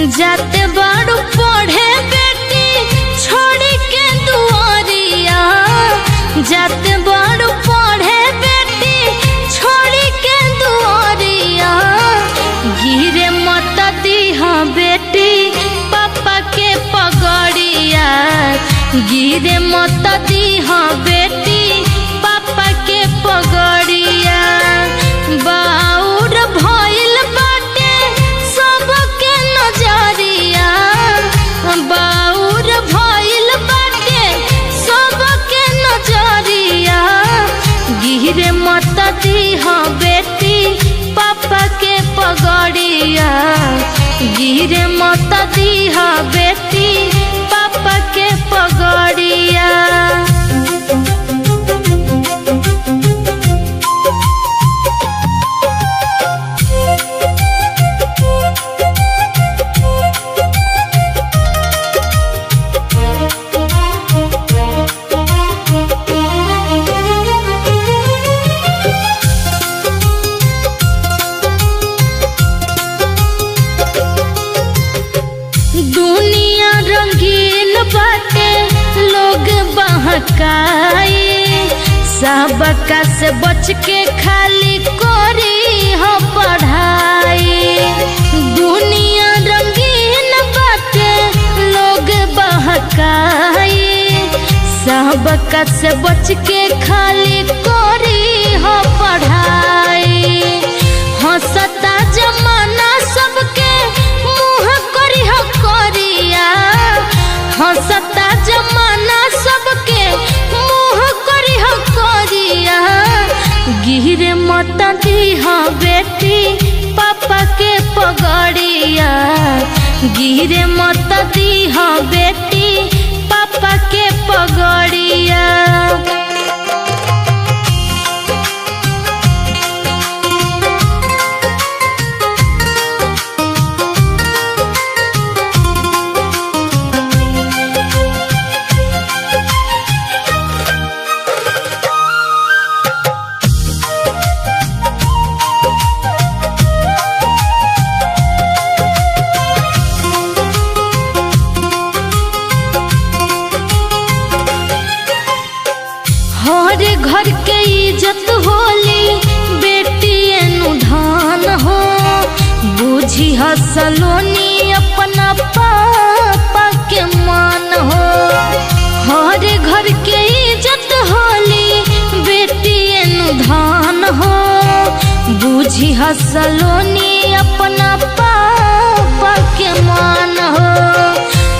जाते बारू पढ़े बेटी छोड़ी के दुआरिया, जाते बारू पढ़े बेटी छोड़ी के दुआरिया। गिरे मत दीहा बेटी पापा के पगड़िया, गिरे मत दीहा बेटी पापा के पगड़िया। बाउर भइल बाटे सबके नजरिया, बाउर भइल बाटे सबके नजरिया। गिरे मत दीहा बेटी पापा के पगड़िया, गिरे मत दीहा बेटी पापा के पगड़िया। दुनिया रंगीन बाटे लोग बहकाई, सबका से बच के खाली करी हो पढ़ाई। दुनिया रंगीन बाटे लोग बहकाई, सबका से बच के खाली करी हो पढ़ाई। हंसता जमाना सबके मुँह करी हो करिया, हंसता जमाना सबके मुँह करी हो करिया। गिरे मत दीहा बेटी पापा के पगड़िया, गिरे मत दीहा बेटी पापा के पगड़िया। हर घर के इज्जत होली बेटी एनु धान हो, बुझी हसलोनी अपना पापा के मान हो। हर घर के इज्जत होली बेटी एनु धान हो, बुझी हसलोनी अपना पापा के मान हो।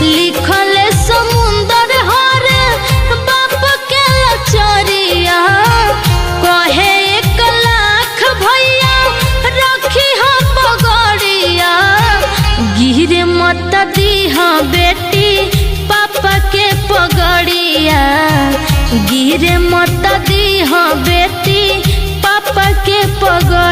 लिखल समुंदर हर बाप के लचरिया, कहे 1 लाख भैया रखी हो पगड़िया। गिरे मत दीहा बेटी पापा के पगड़िया, गिरे मत दीहा बेटी पापा के पगड़िया।